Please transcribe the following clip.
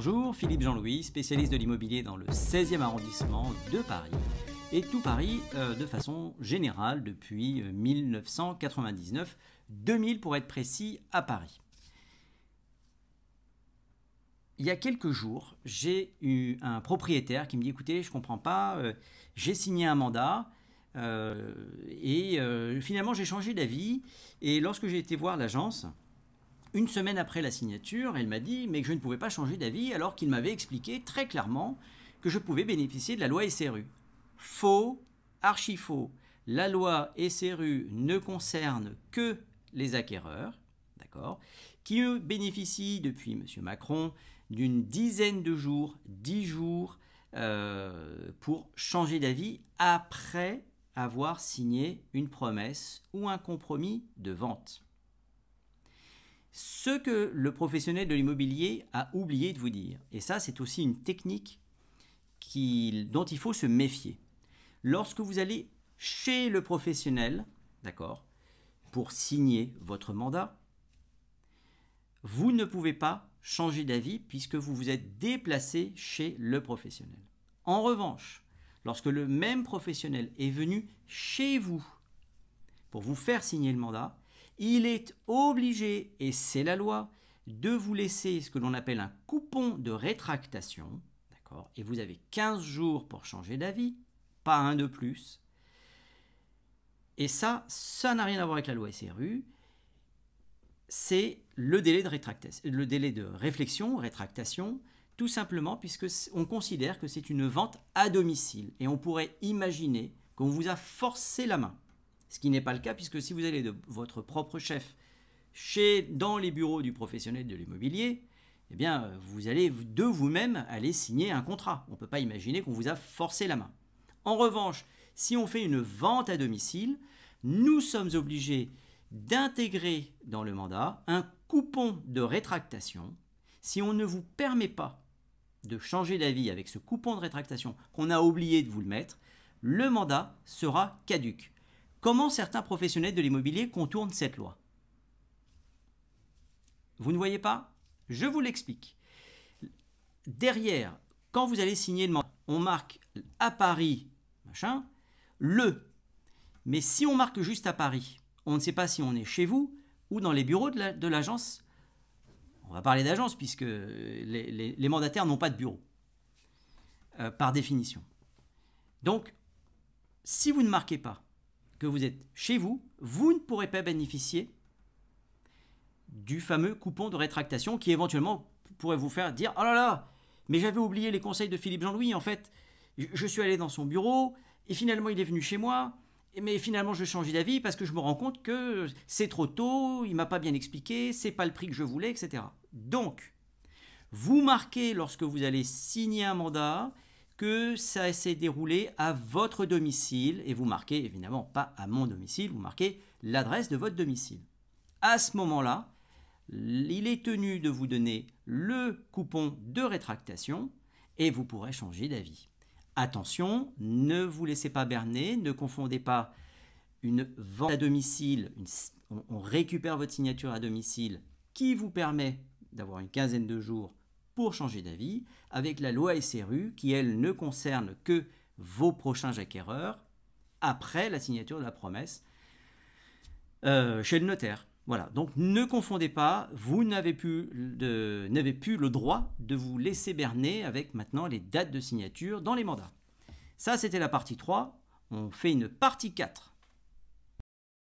Bonjour, Philippe Jean-Louis, spécialiste de l'immobilier dans le 16e arrondissement de Paris et tout Paris de façon générale depuis 1999, 2000 pour être précis, à Paris. Il y a quelques jours, j'ai eu un propriétaire qui me dit « Écoutez, je ne comprends pas, j'ai signé un mandat et finalement j'ai changé d'avis et lorsque j'ai été voir l'agence, une semaine après la signature, elle m'a dit mais que je ne pouvais pas changer d'avis alors qu'il m'avait expliqué très clairement que je pouvais bénéficier de la loi SRU. Faux, archi faux. La loi SRU ne concerne que les acquéreurs, d'accord, qui bénéficient depuis M. Macron d'une dizaine de jours, 10 jours, pour changer d'avis après avoir signé une promesse ou un compromis de vente. Ce que le professionnel de l'immobilier a oublié de vous dire, et ça c'est aussi une technique dont il faut se méfier. Lorsque vous allez chez le professionnel, d'accord, pour signer votre mandat, vous ne pouvez pas changer d'avis puisque vous vous êtes déplacé chez le professionnel. En revanche, lorsque le même professionnel est venu chez vous pour vous faire signer le mandat, il est obligé, et c'est la loi, de vous laisser ce que l'on appelle un coupon de rétractation, d'accord, et vous avez 15 jours pour changer d'avis, pas un de plus. Et ça n'a rien à voir avec la loi SRU, c'est le délai de réflexion, rétractation, tout simplement puisque on considère que c'est une vente à domicile, et on pourrait imaginer qu'on vous a forcé la main. Ce qui n'est pas le cas, puisque si vous allez de votre propre chef dans les bureaux du professionnel de l'immobilier, eh bien, vous allez de vous-même aller signer un contrat. On ne peut pas imaginer qu'on vous a forcé la main. En revanche, si on fait une vente à domicile, nous sommes obligés d'intégrer dans le mandat un coupon de rétractation. Si on ne vous permet pas de changer d'avis avec ce coupon de rétractation qu'on a oublié de vous le mettre, le mandat sera caduc. Comment certains professionnels de l'immobilier contournent cette loi? Vous ne voyez pas? Je vous l'explique. Derrière, quand vous allez signer le mandat, on marque à Paris, machin, le. Mais si on marque juste à Paris, on ne sait pas si on est chez vous ou dans les bureaux de l'agence. On va parler d'agence puisque les mandataires n'ont pas de bureau, par définition. Donc, si vous ne marquez pas que vous êtes chez vous, vous ne pourrez pas bénéficier du fameux coupon de rétractation qui éventuellement pourrait vous faire dire « Oh là là, mais j'avais oublié les conseils de Philippe Jean-Louis, en fait, je suis allé dans son bureau et finalement il est venu chez moi, mais finalement je change d'avis parce que je me rends compte que c'est trop tôt, il ne m'a pas bien expliqué, c'est pas le prix que je voulais, etc. » Donc, vous marquez lorsque vous allez signer un mandat que ça s'est déroulé à votre domicile et vous marquez évidemment pas à mon domicile, vous marquez l'adresse de votre domicile. À ce moment-là, il est tenu de vous donner le coupon de rétractation et vous pourrez changer d'avis. Attention, ne vous laissez pas berner, ne confondez pas une vente à domicile, on récupère votre signature à domicile qui vous permet d'avoir une quinzaine de jours pour changer d'avis, avec la loi SRU qui, elle, ne concerne que vos prochains acquéreurs après la signature de la promesse chez le notaire. Voilà, donc ne confondez pas, vous n'avez plus le droit de vous laisser berner avec maintenant les dates de signature dans les mandats. Ça, c'était la partie 3. On fait une partie 4